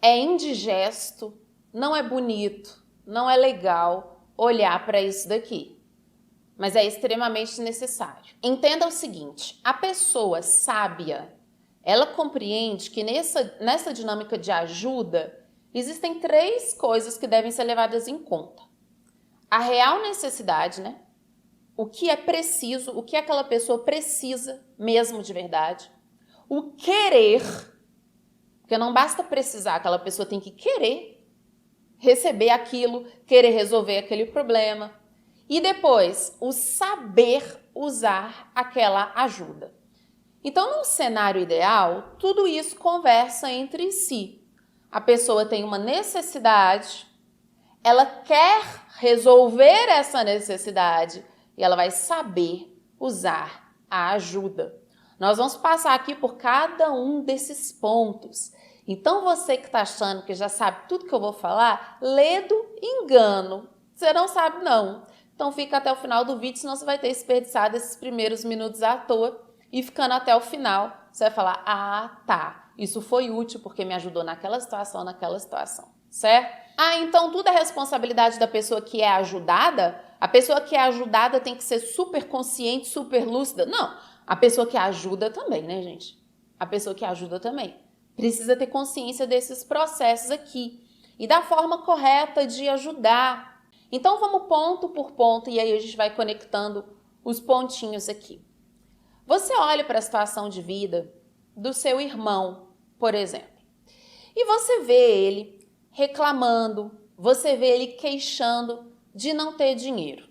É indigesto, não é bonito, não é legal olhar para isso daqui, mas é extremamente necessário. Entenda o seguinte, a pessoa sábia, ela compreende que nessa dinâmica de ajuda, existem 3 coisas que devem ser levadas em conta. A real necessidade, né? O que é preciso, o que aquela pessoa precisa mesmo de verdade. O querer, porque não basta precisar, aquela pessoa tem que querer receber aquilo, querer resolver aquele problema. E depois, o saber usar aquela ajuda. Então, num cenário ideal, tudo isso conversa entre si. A pessoa tem uma necessidade, ela quer resolver essa necessidade e ela vai saber usar a ajuda. Nós vamos passar aqui por cada um desses pontos. Então, você que está achando que já sabe tudo que eu vou falar, lê do engano. Você não sabe, não. Então, fica até o final do vídeo, senão você vai ter desperdiçado esses primeiros minutos à toa. E ficando até o final, você vai falar, ah, tá, isso foi útil porque me ajudou naquela situação, certo? Ah, então tudo é responsabilidade da pessoa que é ajudada? A pessoa que é ajudada tem que ser super consciente, super lúcida? Não, a pessoa que ajuda também, né, gente? A pessoa que ajuda também precisa ter consciência desses processos aqui e da forma correta de ajudar. Então vamos ponto por ponto e aí a gente vai conectando os pontinhos aqui. Você olha para a situação de vida do seu irmão, por exemplo, e você vê ele reclamando, você vê ele queixando de não ter dinheiro.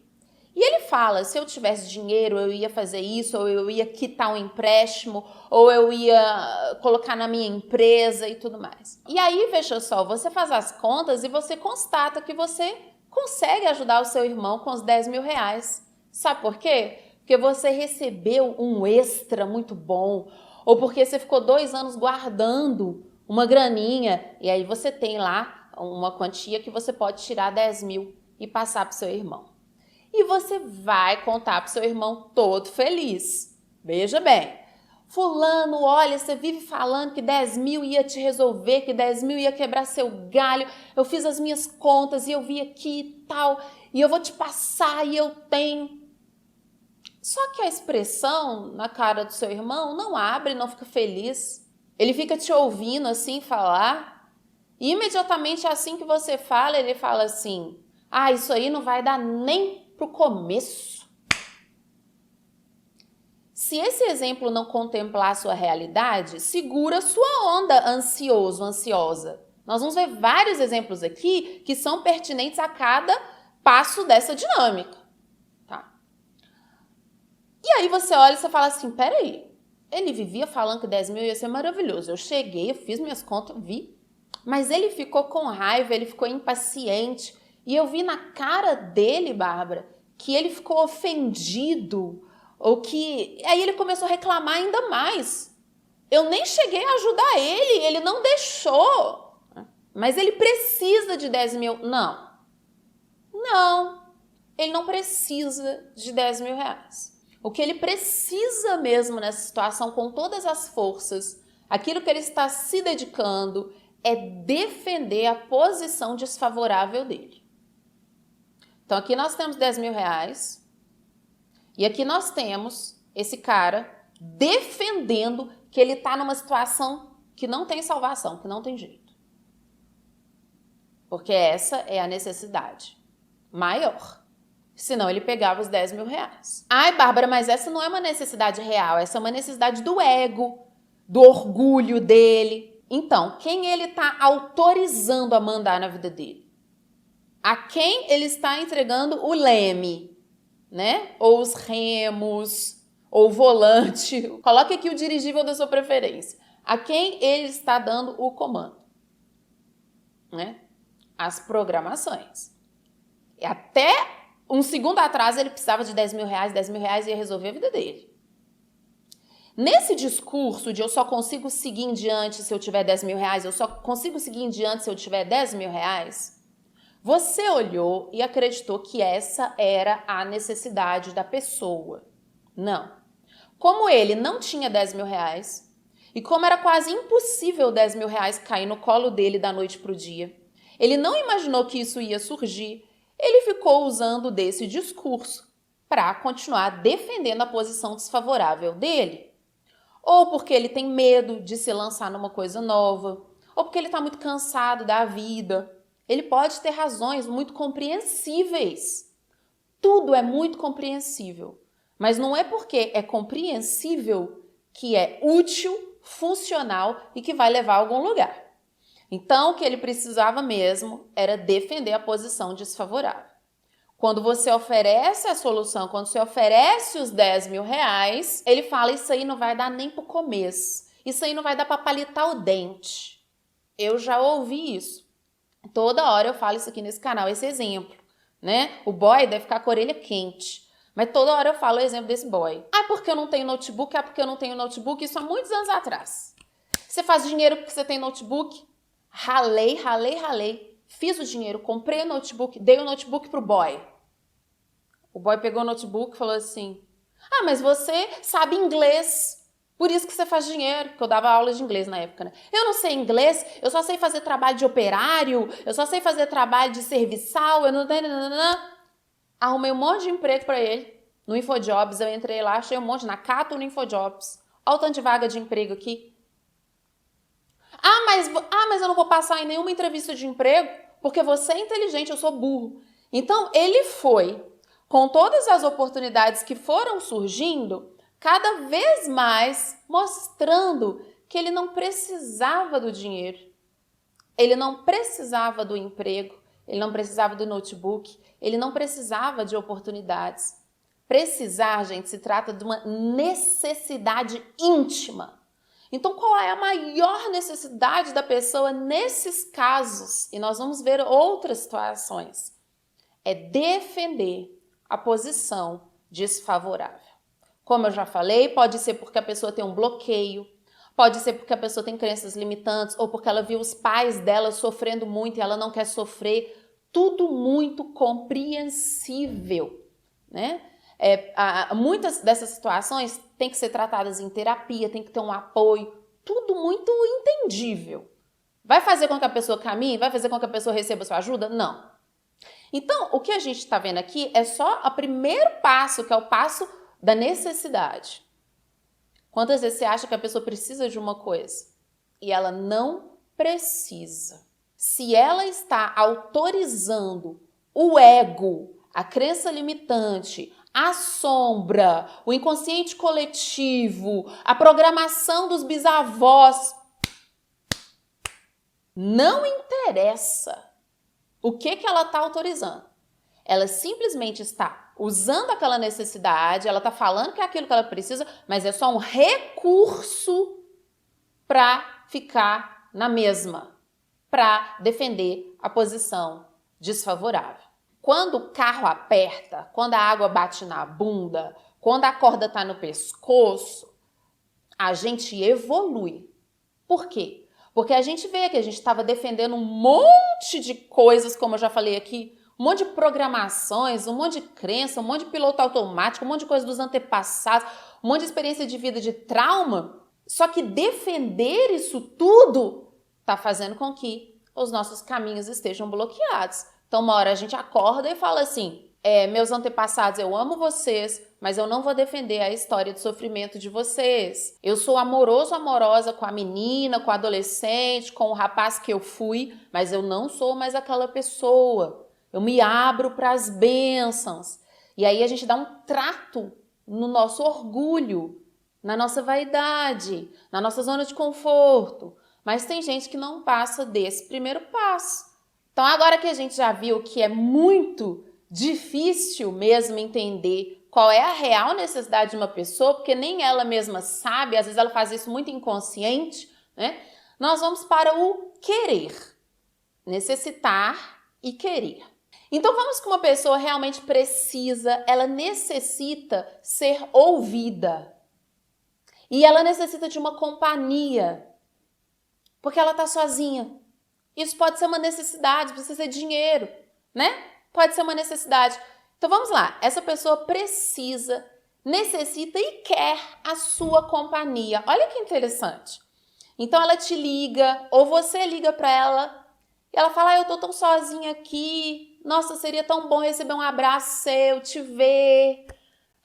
E ele fala, se eu tivesse dinheiro, eu ia fazer isso, ou eu ia quitar um empréstimo, ou eu ia colocar na minha empresa e tudo mais. E aí, veja só, você faz as contas e você constata que você consegue ajudar o seu irmão com os 10 mil reais. Sabe por quê? Porque você recebeu um extra muito bom, ou porque você ficou 2 anos guardando uma graninha, e aí você tem lá uma quantia que você pode tirar 10 mil e passar para o seu irmão. E você vai contar para o seu irmão todo feliz. Veja bem, fulano, olha, você vive falando que 10 mil ia te resolver, que 10 mil ia quebrar seu galho, eu fiz as minhas contas e eu vi aqui e tal, e eu vou te passar e eu tenho. Só que a expressão na cara do seu irmão não abre, não fica feliz. Ele fica te ouvindo assim falar, e imediatamente assim que você fala, ele fala assim, ah, isso aí não vai dar nem pro começo. Se esse exemplo não contemplar a sua realidade, segura sua onda, ansioso, ansiosa. Nós vamos ver vários exemplos aqui que são pertinentes a cada passo dessa dinâmica. Tá? E aí você olha e você fala assim, peraí, ele vivia falando que 10 mil ia ser maravilhoso. Eu cheguei, eu fiz minhas contas, vi. Mas ele ficou com raiva, ele ficou impaciente. E eu vi na cara dele, Bárbara, que ele ficou ofendido, ou que... Aí ele começou a reclamar ainda mais. Eu nem cheguei a ajudar ele não deixou. Mas ele precisa de 10 mil. Não, ele não precisa de 10 mil reais. O que ele precisa mesmo nessa situação, com todas as forças, aquilo que ele está se dedicando, é defender a posição desfavorável dele. Então, aqui nós temos 10 mil reais e aqui nós temos esse cara defendendo que ele está numa situação que não tem salvação, que não tem jeito. Porque essa é a necessidade maior. Senão ele pegava os 10 mil reais. Ai, Bárbara, mas essa não é uma necessidade real, essa é uma necessidade do ego, do orgulho dele. Então, quem ele está autorizando a mandar na vida dele? A quem ele está entregando o leme, né? Ou os remos, ou o volante. Coloque aqui o dirigível da sua preferência. A quem ele está dando o comando, né? As programações. E até um segundo atrás ele precisava de 10 mil reais ia resolver a vida dele. Nesse discurso de eu só consigo seguir em diante se eu tiver 10 mil reais, eu só consigo seguir em diante se eu tiver 10 mil reais, você olhou e acreditou que essa era a necessidade da pessoa. Não. Como ele não tinha 10 mil reais E como era quase impossível 10 mil reais cair no colo dele da noite para o dia, ele não imaginou que isso ia surgir, ele ficou usando desse discurso para continuar defendendo a posição desfavorável dele. Ou porque ele tem medo de se lançar numa coisa nova, ou porque ele está muito cansado da vida. Ele pode ter razões muito compreensíveis. Tudo é muito compreensível. Mas não é porque é compreensível que é útil, funcional e que vai levar a algum lugar. Então, o que ele precisava mesmo era defender a posição desfavorável. Quando você oferece a solução, quando você oferece os 10 mil reais, ele fala, isso aí não vai dar nem pro começo. Isso aí não vai dar para palitar o dente. Eu já ouvi isso. Toda hora eu falo isso aqui nesse canal, esse exemplo, né? O boy deve ficar com a orelha quente. Mas toda hora eu falo o exemplo desse boy. Ah, porque eu não tenho notebook? Ah, porque eu não tenho notebook? Isso há muitos anos atrás. Você faz dinheiro porque você tem notebook? Ralei. Fiz o dinheiro, comprei o notebook, dei o notebook pro boy. O boy pegou o notebook e falou assim, ah, mas você sabe inglês, por isso que você faz dinheiro, porque eu dava aula de inglês na época, né? Eu não sei inglês, eu só sei fazer trabalho de operário, eu só sei fazer trabalho de serviçal, eu não... Arrumei um monte de emprego pra ele, no InfoJobs, eu entrei lá, achei um monte, na Cato no InfoJobs. Olha o tanto de vaga de emprego aqui. Mas eu não vou passar em nenhuma entrevista de emprego, porque você é inteligente, eu sou burro. Então, ele foi, com todas as oportunidades que foram surgindo, cada vez mais mostrando que ele não precisava do dinheiro, ele não precisava do emprego, ele não precisava do notebook, ele não precisava de oportunidades. Precisar, gente, se trata de uma necessidade íntima. Então, qual é a maior necessidade da pessoa nesses casos? E nós vamos ver outras situações. É defender a posição desfavorável. Como eu já falei, pode ser porque a pessoa tem um bloqueio, pode ser porque a pessoa tem crenças limitantes ou porque ela viu os pais dela sofrendo muito e ela não quer sofrer. Tudo muito compreensível, né? Muitas dessas situações têm que ser tratadas em terapia, tem que ter um apoio, tudo muito entendível. Vai fazer com que a pessoa caminhe? Vai fazer com que a pessoa receba sua ajuda? Não. Então, o que a gente está vendo aqui é só o primeiro passo, que é o passo da necessidade. Quantas vezes você acha que a pessoa precisa de uma coisa e ela não precisa? Se ela está autorizando o ego, a crença limitante, a sombra, o inconsciente coletivo, a programação dos bisavós, não interessa o que ela está autorizando. Ela simplesmente está usando aquela necessidade, ela está falando que é aquilo que ela precisa, mas é só um recurso para ficar na mesma, para defender a posição desfavorável. Quando o carro aperta, quando a água bate na bunda, quando a corda está no pescoço, a gente evolui. Por quê? Porque a gente vê que a gente estava defendendo um monte de coisas, como eu já falei aqui, um monte de programações, um monte de crença, um monte de piloto automático, um monte de coisa dos antepassados, um monte de experiência de vida de trauma. Só que defender isso tudo está fazendo com que os nossos caminhos estejam bloqueados. Então, uma hora a gente acorda e fala assim, meus antepassados, eu amo vocês, mas eu não vou defender a história de sofrimento de vocês. Eu sou amoroso, amorosa com a menina, com o adolescente, com o rapaz que eu fui, mas eu não sou mais aquela pessoa. Eu me abro para as bênçãos. E aí a gente dá um trato no nosso orgulho, na nossa vaidade, na nossa zona de conforto. Mas tem gente que não passa desse primeiro passo. Então, agora que a gente já viu que é muito difícil mesmo entender qual é a real necessidade de uma pessoa, porque nem ela mesma sabe, às vezes ela faz isso muito inconsciente, né? Nós vamos para o querer. Necessitar e querer. Então, vamos que uma pessoa realmente precisa, ela necessita ser ouvida. E ela necessita de uma companhia, porque ela está sozinha. Isso pode ser uma necessidade, precisa ser dinheiro, né? Pode ser uma necessidade. Então vamos lá, essa pessoa necessita e quer a sua companhia. Olha que interessante. Então ela te liga, ou você liga para ela, e ela fala, eu tô tão sozinha aqui, nossa, seria tão bom receber um abraço seu, te ver,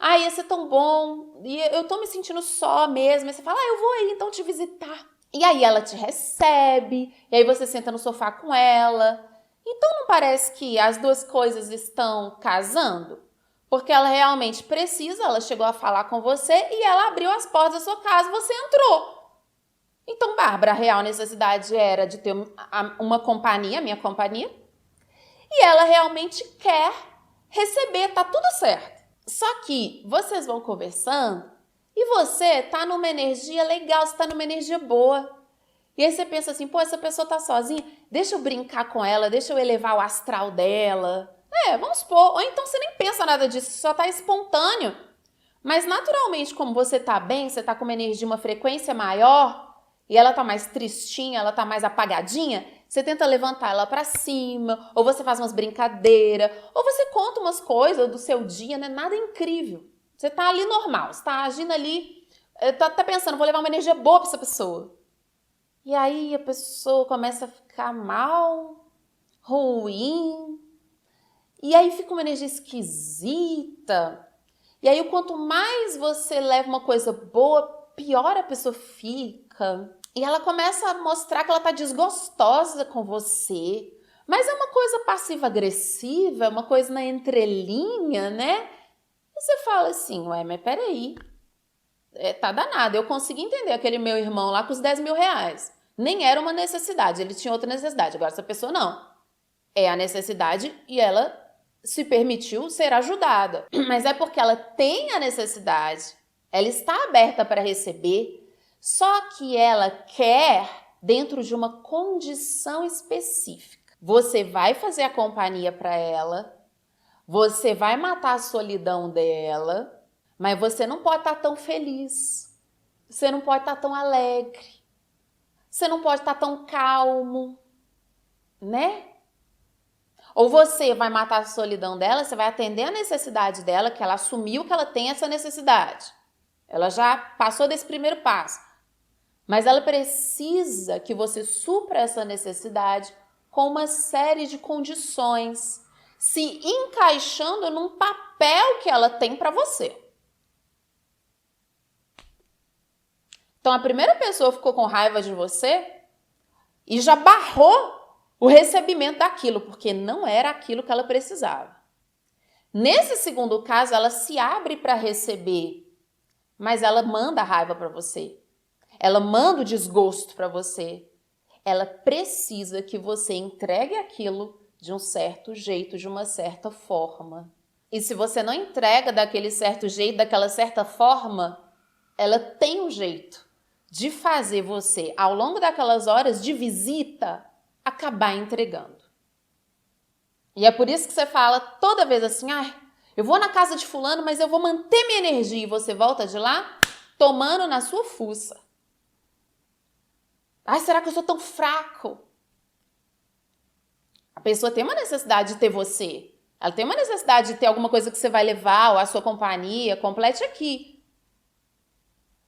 ia ser tão bom, e eu tô me sentindo só mesmo. E você fala, eu vou aí então te visitar. E aí ela te recebe, e aí você senta no sofá com ela. Então não parece que as duas coisas estão casando? Porque ela realmente precisa, ela chegou a falar com você e ela abriu as portas da sua casa e você entrou. Então, Bárbara, a real necessidade era de ter uma companhia, minha companhia, e ela realmente quer receber, tá tudo certo. Só que vocês vão conversando e você tá numa energia legal, você tá numa energia boa. E aí você pensa assim, pô, essa pessoa tá sozinha, deixa eu brincar com ela, deixa eu elevar o astral dela. Vamos supor, ou então você nem pensa nada disso, só tá espontâneo. Mas naturalmente, como você tá bem, você tá com uma energia, uma frequência maior, e ela tá mais tristinha, ela tá mais apagadinha, você tenta levantar ela pra cima, ou você faz umas brincadeiras, ou você conta umas coisas do seu dia, né? Nada incrível. Você tá ali normal, você tá agindo ali, tá pensando, vou levar uma energia boa pra essa pessoa. E aí a pessoa começa a ficar mal, ruim, e aí fica uma energia esquisita. E aí quanto mais você leva uma coisa boa, pior a pessoa fica. E ela começa a mostrar que ela tá desgostosa com você. Mas é uma coisa passiva-agressiva, é uma coisa na entrelinha, né? E você fala assim, ué, mas peraí. Tá danado, eu consegui entender aquele meu irmão lá com os 10 mil reais. Nem era uma necessidade, ele tinha outra necessidade. Agora essa pessoa não. É a necessidade e ela se permitiu ser ajudada. Mas é porque ela tem a necessidade, ela está aberta para receber, só que ela quer dentro de uma condição específica. Você vai fazer a companhia para ela, você vai matar a solidão dela, mas você não pode estar tão feliz, você não pode estar tão alegre, você não pode estar tão calmo, né? Ou você vai matar a solidão dela, você vai atender a necessidade dela, que ela assumiu que ela tem essa necessidade. Ela já passou desse primeiro passo. Mas ela precisa que você supra essa necessidade com uma série de condições, se encaixando num papel que ela tem para você. Então a primeira pessoa ficou com raiva de você e já barrou o recebimento daquilo, porque não era aquilo que ela precisava. Nesse segundo caso, ela se abre para receber, mas ela manda a raiva para você. Ela manda o desgosto para você. Ela precisa que você entregue aquilo de um certo jeito, de uma certa forma. E se você não entrega daquele certo jeito, daquela certa forma, ela tem um jeito de fazer você, ao longo daquelas horas de visita, acabar entregando. E é por isso que você fala toda vez assim, eu vou na casa de fulano, mas eu vou manter minha energia. E você volta de lá tomando na sua fuça. Será que eu sou tão fraco? A pessoa tem uma necessidade de ter você. Ela tem uma necessidade de ter alguma coisa que você vai levar, ou a sua companhia, complete aqui.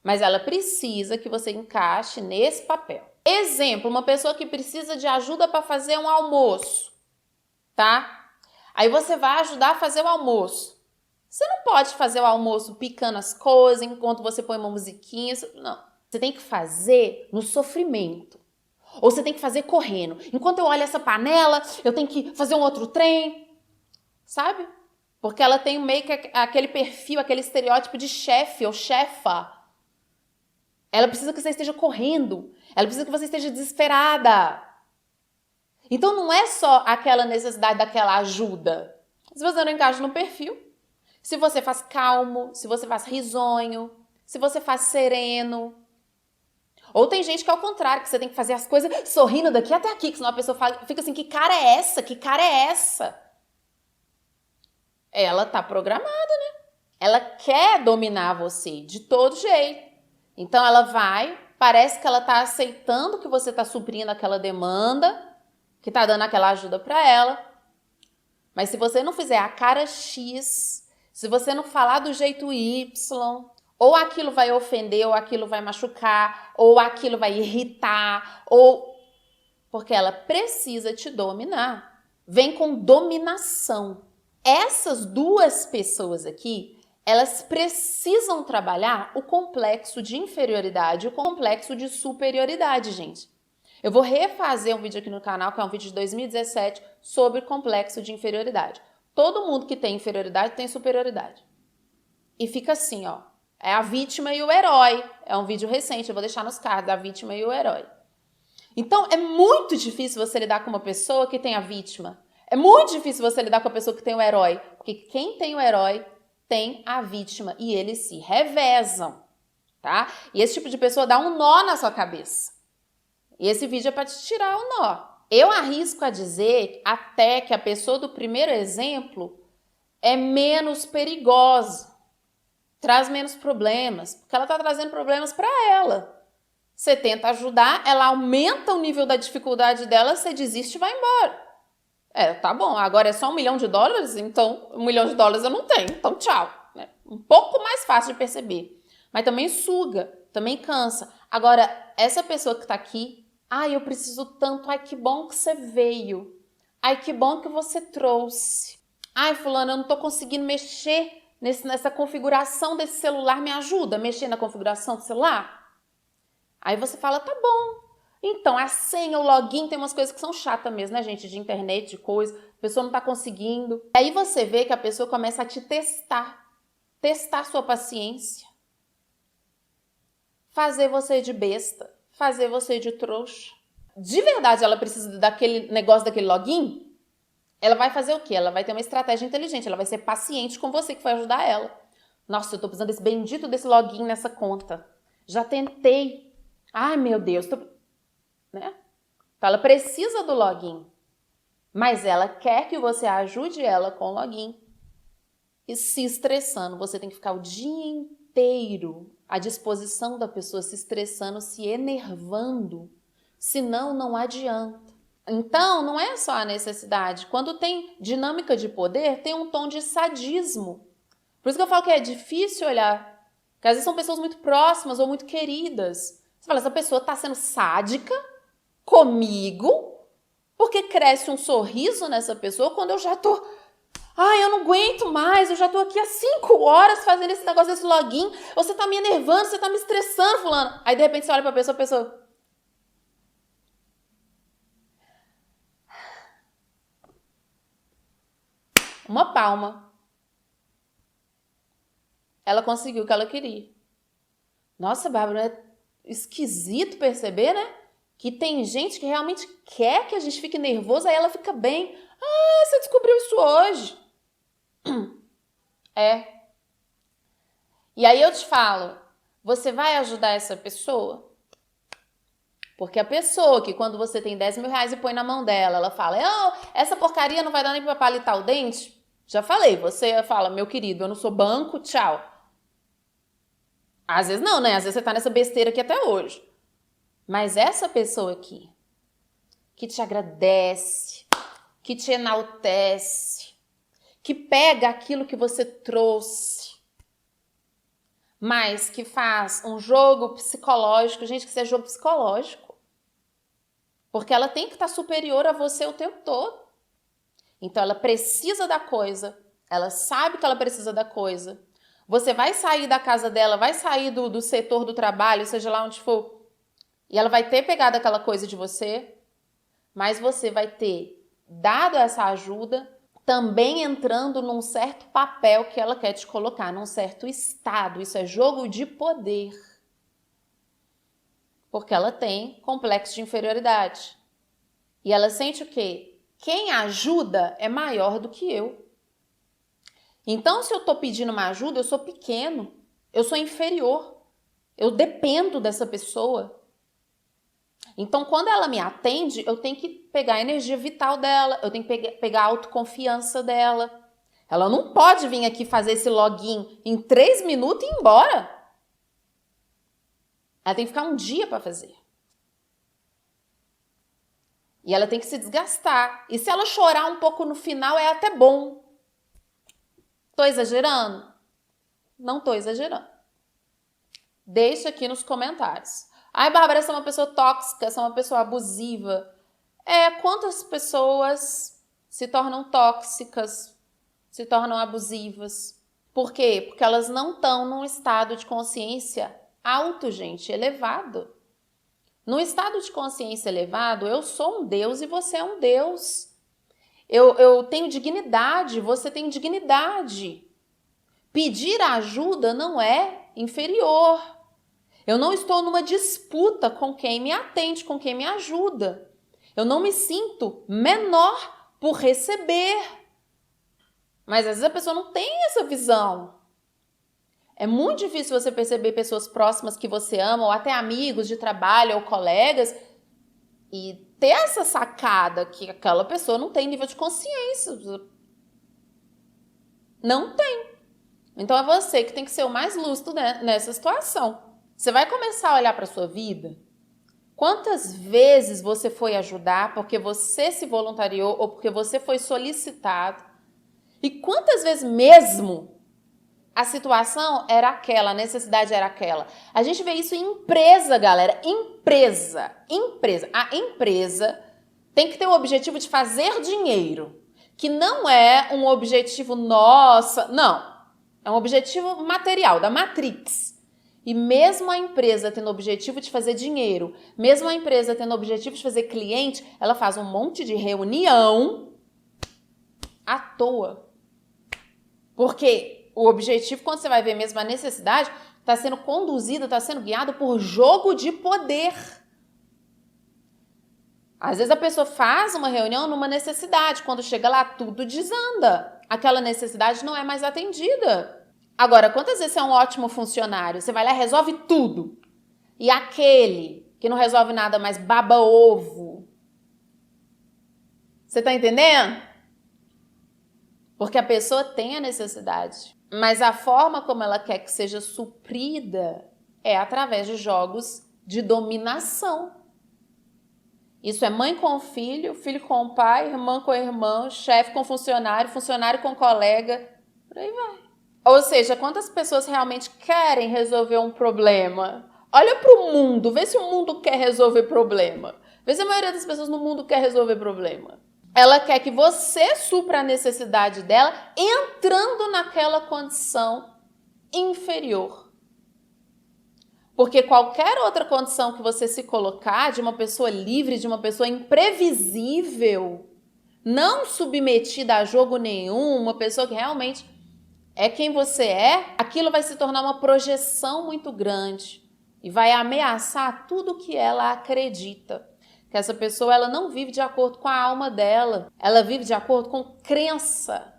Mas ela precisa que você encaixe nesse papel. Exemplo, uma pessoa que precisa de ajuda para fazer um almoço, tá? Aí você vai ajudar a fazer o almoço. Você não pode fazer o almoço picando as coisas enquanto você põe uma musiquinha. Não. Você tem que fazer no sofrimento. Ou você tem que fazer correndo. Enquanto eu olho essa panela, eu tenho que fazer um outro trem. Sabe? Porque ela tem meio que aquele perfil, aquele estereótipo de chefe ou chefa. Ela precisa que você esteja correndo. Ela precisa que você esteja desesperada. Então não é só aquela necessidade daquela ajuda. Se você não encaixa no perfil, se você faz calmo, se você faz risonho, se você faz sereno. Ou tem gente que é ao contrário, que você tem que fazer as coisas sorrindo daqui até aqui, que senão a pessoa fica assim, que cara é essa? Que cara é essa? Ela tá programada, né? Ela quer dominar você de todo jeito. Então ela vai, parece que ela tá aceitando que você tá suprindo aquela demanda, que tá dando aquela ajuda para ela. Mas se você não fizer a cara X, se você não falar do jeito Y, ou aquilo vai ofender, ou aquilo vai machucar, ou aquilo vai irritar, ou porque ela precisa te dominar. Vem com dominação. Essas duas pessoas aqui, elas precisam trabalhar o complexo de inferioridade e o complexo de superioridade, gente. Eu vou refazer um vídeo aqui no canal, que é um vídeo de 2017, sobre complexo de inferioridade. Todo mundo que tem inferioridade tem superioridade. E fica assim, ó. É a vítima e o herói. É um vídeo recente, eu vou deixar nos cards, a vítima e o herói. Então, é muito difícil você lidar com uma pessoa que tem a vítima. É muito difícil você lidar com a pessoa que tem o herói. Porque quem tem o herói tem a vítima. E eles se revezam, tá? E esse tipo de pessoa dá um nó na sua cabeça. E esse vídeo é para te tirar o nó. Eu arrisco a dizer até que a pessoa do primeiro exemplo é menos perigosa. Traz menos problemas. Porque ela está trazendo problemas para ela. Você tenta ajudar, ela aumenta o nível da dificuldade dela, você desiste e vai embora. Tá bom, agora é só $1 milhão, então $1 milhão eu não tenho, então tchau. Um pouco mais fácil de perceber. Mas também suga, também cansa. Agora, essa pessoa que tá aqui, eu preciso tanto, que bom que você veio. Que bom que você trouxe. Fulano, eu não tô conseguindo mexer nessa configuração desse celular, me ajuda a mexer na configuração do celular? Aí você fala, tá bom. Então, a senha, o login, tem umas coisas que são chatas mesmo, né, gente? De internet, de coisa. A pessoa não tá conseguindo. Aí você vê que a pessoa começa a te testar. Testar sua paciência. Fazer você de besta. Fazer você de trouxa. De verdade, ela precisa daquele negócio, daquele login? Ela vai fazer o quê? Ela vai ter uma estratégia inteligente. Ela vai ser paciente com você, que vai ajudar ela. Nossa, eu tô precisando desse bendito desse login nessa conta. Já tentei. Meu Deus, né? Então ela precisa do login, mas ela quer que você ajude ela com o login. E se estressando, você tem que ficar o dia inteiro à disposição da pessoa, se estressando, se enervando, senão não adianta. Então não é só a necessidade. Quando tem dinâmica de poder, tem um tom de sadismo. Por isso que eu falo que é difícil olhar, porque às vezes são pessoas muito próximas ou muito queridas. Você fala, essa pessoa está sendo sádica comigo, porque cresce um sorriso nessa pessoa quando eu já tô... eu não aguento mais, eu já tô aqui há 5 horas fazendo esse negócio desse login, você tá me enervando, você tá me estressando, fulano. Aí, de repente, você olha pra pessoa, a pessoa... Uma palma. Ela conseguiu o que ela queria. Nossa, Bárbara, é esquisito perceber, né? Que tem gente que realmente quer que a gente fique nervoso, aí ela fica bem. Você descobriu isso hoje. E aí eu te falo, você vai ajudar essa pessoa? Porque a pessoa que quando você tem R$10 mil e põe na mão dela, ela fala, essa porcaria não vai dar nem pra palitar o dente? Já falei, você fala, meu querido, eu não sou banco, tchau. Às vezes não, né? Às vezes você tá nessa besteira aqui até hoje. Mas essa pessoa aqui, que te agradece, que te enaltece, que pega aquilo que você trouxe, mas que faz um jogo psicológico, gente, que isso é jogo psicológico. Porque ela tem que estar superior a você o tempo todo. Então ela precisa da coisa, ela sabe que ela precisa da coisa. Você vai sair da casa dela, vai sair do setor do trabalho, seja lá onde for, e ela vai ter pegado aquela coisa de você, mas você vai ter dado essa ajuda, também entrando num certo papel que ela quer te colocar, num certo estado. Isso é jogo de poder. Porque ela tem complexo de inferioridade. E ela sente o quê? Quem ajuda é maior do que eu. Então, se eu estou pedindo uma ajuda, eu sou pequeno, eu sou inferior, eu dependo dessa pessoa. Então, quando ela me atende, eu tenho que pegar a energia vital dela, eu tenho que pegar a autoconfiança dela. Ela não pode vir aqui fazer esse login em 3 minutos e ir embora. Ela tem que ficar um dia para fazer. E ela tem que se desgastar. E se ela chorar um pouco no final, é até bom. Tô exagerando? Não tô exagerando. Deixa aqui nos comentários. Ai, Bárbara, essa é uma pessoa tóxica, essa é uma pessoa abusiva. Quantas pessoas se tornam tóxicas, se tornam abusivas? Por quê? Porque elas não estão num estado de consciência alto, gente, elevado. No estado de consciência elevado, eu sou um Deus e você é um Deus. Eu tenho dignidade, você tem dignidade. Pedir ajuda não é inferior. Eu não estou numa disputa com quem me atende, com quem me ajuda. Eu não me sinto menor por receber. Mas às vezes a pessoa não tem essa visão. É muito difícil você perceber pessoas próximas que você ama, ou até amigos de trabalho ou colegas, e ter essa sacada que aquela pessoa não tem nível de consciência. Não tem. Então é você que tem que ser o mais lúcido nessa situação. Você vai começar a olhar para a sua vida. Quantas vezes você foi ajudar porque você se voluntariou ou porque você foi solicitado? E quantas vezes mesmo a situação era aquela, a necessidade era aquela? A gente vê isso em empresa, galera. Empresa. A empresa tem que ter o objetivo de fazer dinheiro, que não é um objetivo nossa, não. É um objetivo material, da Matrix. E mesmo a empresa tendo o objetivo de fazer dinheiro, mesmo a empresa tendo o objetivo de fazer cliente, ela faz um monte de reunião à toa. Porque o objetivo, quando você vai ver mesmo a necessidade, está sendo conduzida, está sendo guiado por jogo de poder. Às vezes a pessoa faz uma reunião numa necessidade, quando chega lá tudo desanda. Aquela necessidade não é mais atendida. Agora, quantas vezes você é um ótimo funcionário? Você vai lá e resolve tudo. E aquele que não resolve nada, mas baba ovo. Você tá entendendo? Porque a pessoa tem a necessidade. Mas a forma como ela quer que seja suprida é através de jogos de dominação. Isso é mãe com filho, filho com pai, irmã com irmão, chefe com funcionário, funcionário com colega. Por aí vai. Ou seja, quantas pessoas realmente querem resolver um problema? Olha para o mundo, vê se o mundo quer resolver problema. Vê se a maioria das pessoas no mundo quer resolver problema. Ela quer que você supra a necessidade dela entrando naquela condição inferior. Porque qualquer outra condição que você se colocar, de uma pessoa livre, de uma pessoa imprevisível, não submetida a jogo nenhum, uma pessoa que realmente é quem você é, aquilo vai se tornar uma projeção muito grande e vai ameaçar tudo que ela acredita. Que essa pessoa ela não vive de acordo com a alma dela, ela vive de acordo com crença.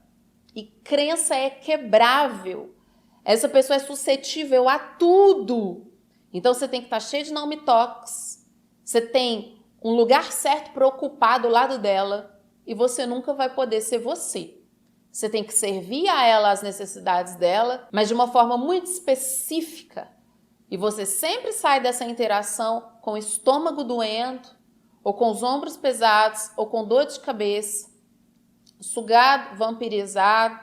E crença é quebrável. Essa pessoa é suscetível a tudo. Então você tem que estar cheio de não me toques. Você tem um lugar certo para ocupar do lado dela e você nunca vai poder ser você. Você tem que servir a ela as necessidades dela, mas de uma forma muito específica. E você sempre sai dessa interação com o estômago doendo, ou com os ombros pesados, ou com dor de cabeça, sugado, vampirizado,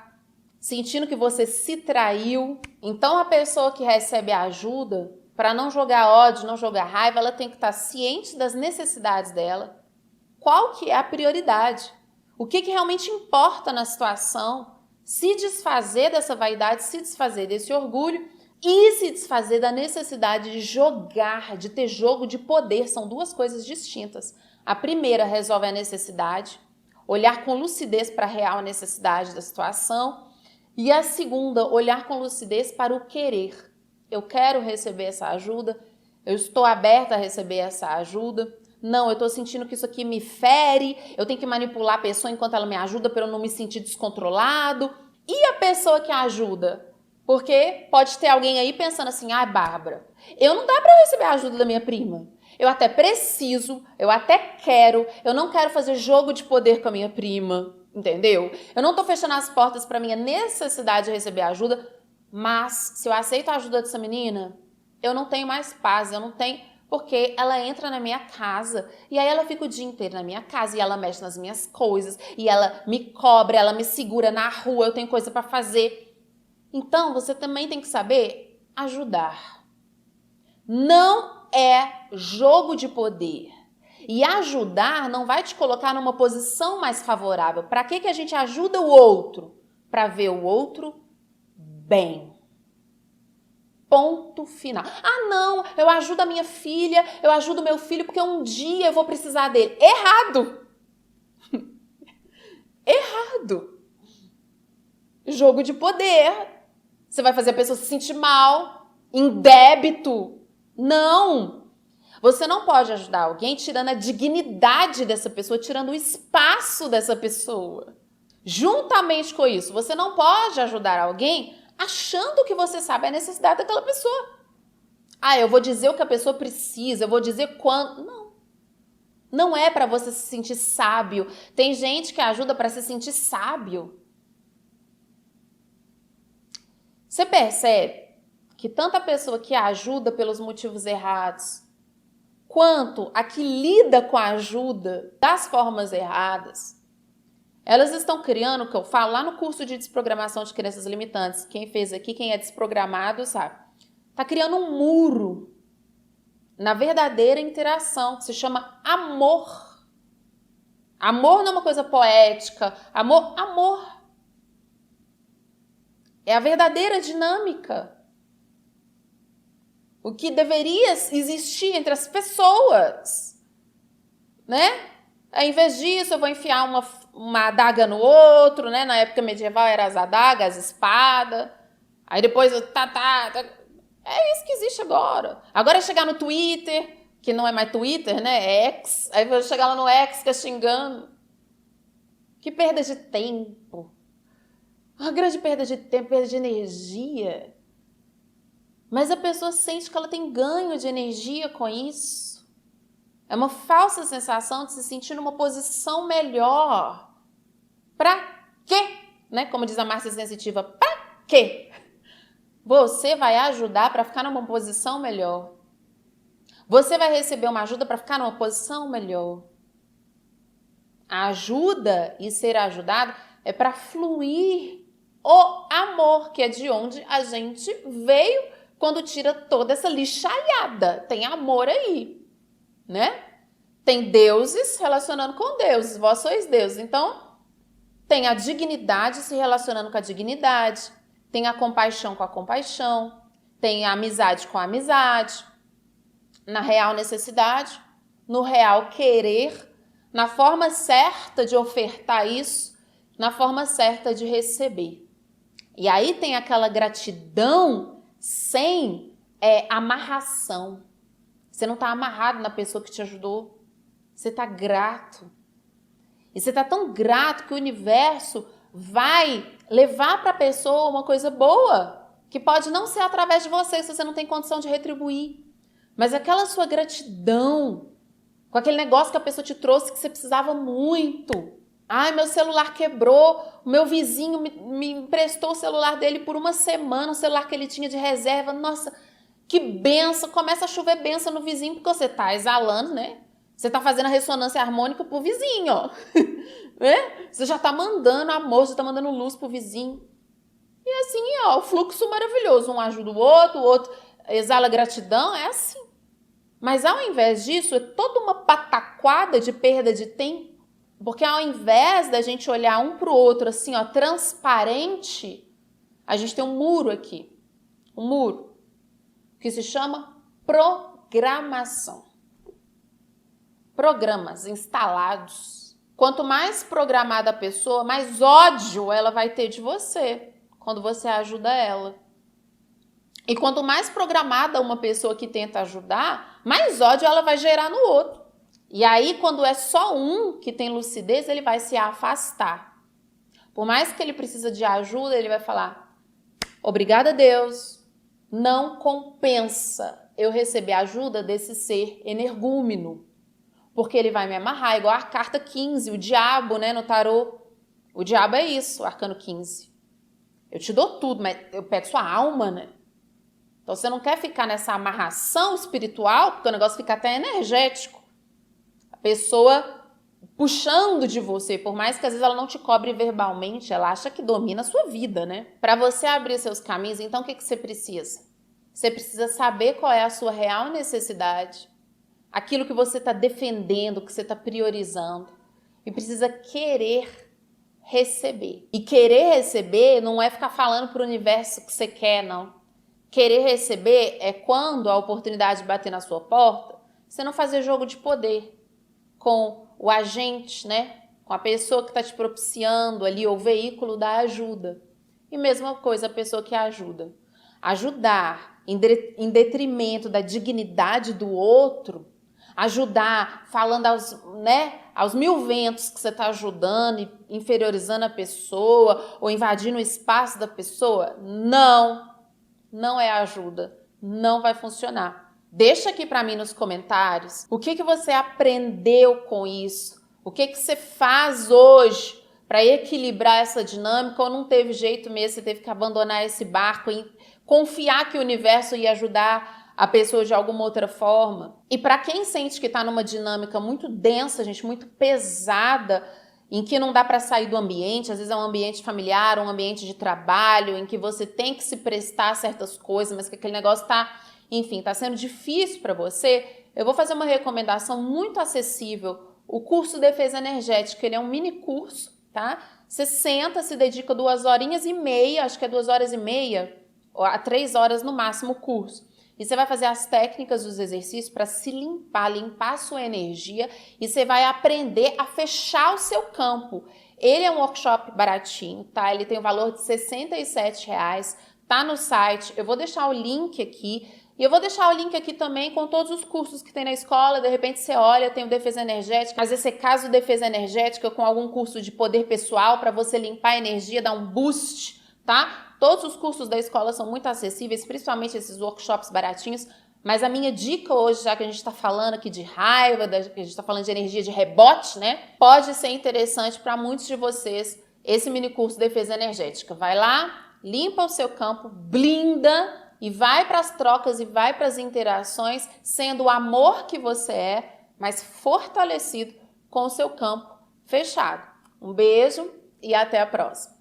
sentindo que você se traiu. Então a pessoa que recebe ajuda, para não jogar ódio, não jogar raiva, ela tem que estar ciente das necessidades dela. Qual que é a prioridade? O que realmente importa na situação? Se desfazer dessa vaidade, se desfazer desse orgulho e se desfazer da necessidade de jogar, de ter jogo de poder. São duas coisas distintas. A primeira resolve a necessidade, olhar com lucidez para a real necessidade da situação. E a segunda, olhar com lucidez para o querer. Eu quero receber essa ajuda, eu estou aberta a receber essa ajuda. Não, eu estou sentindo que isso aqui me fere, eu tenho que manipular a pessoa enquanto ela me ajuda para eu não me sentir descontrolado. E a pessoa que ajuda? Porque pode ter alguém aí pensando assim, Bárbara, eu não dá para eu receber a ajuda da minha prima. Eu até preciso, eu até quero, eu não quero fazer jogo de poder com a minha prima, entendeu? Eu não estou fechando as portas para minha necessidade de receber ajuda, mas se eu aceito a ajuda dessa menina, eu não tenho mais paz, eu não tenho... Porque ela entra na minha casa e aí ela fica o dia inteiro na minha casa e ela mexe nas minhas coisas e ela me cobra, ela me segura na rua, eu tenho coisa para fazer. Então, você também tem que saber ajudar. Não é jogo de poder. E ajudar não vai te colocar numa posição mais favorável. Para que a gente ajuda o outro? Para ver o outro bem. Ponto final. Ah, não, eu ajudo a minha filha, eu ajudo o meu filho porque um dia eu vou precisar dele. Errado! Errado! Jogo de poder. Você vai fazer a pessoa se sentir mal, em débito. Não! Você não pode ajudar alguém tirando a dignidade dessa pessoa, tirando o espaço dessa pessoa. Juntamente com isso, você não pode ajudar alguém achando que você sabe a necessidade daquela pessoa. Ah, eu vou dizer o que a pessoa precisa, eu vou dizer quando. Não. Não é para você se sentir sábio. Tem gente que ajuda para se sentir sábio. Você percebe que tanto a pessoa que ajuda pelos motivos errados, quanto a que lida com a ajuda das formas erradas, elas estão criando, o que eu falo lá no curso de desprogramação de crenças limitantes. Quem fez aqui, quem é desprogramado, sabe? Está criando um muro na verdadeira interação, que se chama amor. Amor não é uma coisa poética. Amor. É a verdadeira dinâmica. O que deveria existir entre as pessoas, né? Ao invés disso, eu vou enfiar uma adaga no outro, né? Na época medieval eram as adagas, as espadas. Aí depois, é isso que existe agora. Agora é chegar no Twitter, que não é mais Twitter, né? É X. Aí vou chegar lá no X, fica xingando. Que perda de tempo. Uma grande perda de tempo, perda de energia. Mas a pessoa sente que ela tem ganho de energia com isso. É uma falsa sensação de se sentir numa posição melhor. Pra quê? Né? Como diz a Márcia Sensitiva, pra quê? Você vai ajudar para ficar numa posição melhor. Você vai receber uma ajuda para ficar numa posição melhor. A ajuda e ser ajudado é para fluir o amor, que é de onde a gente veio quando tira toda essa lixalhada. Tem amor aí. Né? Tem deuses relacionando com deuses, vós sois deuses. Então, tem a dignidade se relacionando com a dignidade, tem a compaixão com a compaixão, tem a amizade com a amizade, na real necessidade, no real querer, na forma certa de ofertar isso, na forma certa de receber. E aí tem aquela gratidão sem amarração. Você não está amarrado na pessoa que te ajudou. Você está grato. E você está tão grato que o universo vai levar para a pessoa uma coisa boa, que pode não ser através de você, se você não tem condição de retribuir. Mas aquela sua gratidão, com aquele negócio que a pessoa te trouxe que você precisava muito. Ai, meu celular quebrou, o meu vizinho me emprestou o celular dele por uma semana, o celular que ele tinha de reserva. Nossa, que benção, começa a chover benção no vizinho, porque você tá exalando, né? Você tá fazendo a ressonância harmônica pro vizinho, ó. Né? Você já tá mandando amor, você tá mandando luz pro vizinho. E assim, ó, o fluxo maravilhoso. Um ajuda o outro exala gratidão, é assim. Mas ao invés disso, é toda uma pataquada de perda de tempo. Porque ao invés da gente olhar um pro outro assim, ó, transparente, a gente tem um muro aqui. Um muro. Que se chama programação. Programas instalados. Quanto mais programada a pessoa, mais ódio ela vai ter de você quando você ajuda ela. E quanto mais programada uma pessoa que tenta ajudar, mais ódio ela vai gerar no outro. E aí, quando é só um que tem lucidez, ele vai se afastar. Por mais que ele precisa de ajuda, ele vai falar: obrigada a Deus, não compensa eu receber ajuda desse ser energúmeno. Porque ele vai me amarrar, igual a carta 15, o diabo, né, no tarô. O diabo é isso, o arcano 15. Eu te dou tudo, mas eu pego sua alma, né? Então você não quer ficar nessa amarração espiritual, porque o negócio fica até energético. A pessoa puxando de você, por mais que às vezes ela não te cobre verbalmente, ela acha que domina a sua vida, né? Para você abrir seus caminhos, então o que você precisa? Você precisa saber qual é a sua real necessidade, aquilo que você está defendendo, que você está priorizando, e precisa querer receber. E querer receber não é ficar falando para o universo que você quer, não. Querer receber é quando a oportunidade bater na sua porta, você não fazer jogo de poder com o agente, né? Com a pessoa que está te propiciando ali, o veículo da ajuda. E mesma coisa a pessoa que ajuda. Ajudar em detrimento da dignidade do outro, ajudar falando aos mil ventos que você está ajudando e inferiorizando a pessoa ou invadindo o espaço da pessoa, não é ajuda, não vai funcionar. Deixa aqui para mim nos comentários o que você aprendeu com isso, o que você faz hoje para equilibrar essa dinâmica ou não teve jeito mesmo, você teve que abandonar esse barco e confiar que o universo ia ajudar a pessoa de alguma outra forma. E para quem sente que está numa dinâmica muito densa, gente, muito pesada, em que não dá para sair do ambiente, às vezes é um ambiente familiar, um ambiente de trabalho, em que você tem que se prestar a certas coisas, mas que aquele negócio tá sendo difícil para você, eu vou fazer uma recomendação muito acessível. O curso Defesa Energética, ele é um mini curso, tá? Você senta, se dedica 2h30, acho que é 2h30, a 3 horas no máximo o curso. E você vai fazer as técnicas dos exercícios para se limpar a sua energia e você vai aprender a fechar o seu campo. Ele é um workshop baratinho, tá? Ele tem o valor de R$ 67,00, tá no site. Eu vou deixar o link aqui e eu vou deixar o link aqui também com todos os cursos que tem na escola. De repente você olha, tem o Defesa Energética, às vezes você casa o Defesa Energética com algum curso de poder pessoal para você limpar a energia, dar um boost, tá? Todos os cursos da escola são muito acessíveis, principalmente esses workshops baratinhos, mas a minha dica hoje, já que a gente está falando aqui de raiva, que a gente está falando de energia de rebote, né? Pode ser interessante para muitos de vocês esse mini curso Defesa Energética. Vai lá, limpa o seu campo, blinda e vai para as trocas e vai para as interações, sendo o amor que você é, mas fortalecido com o seu campo fechado. Um beijo e até a próxima.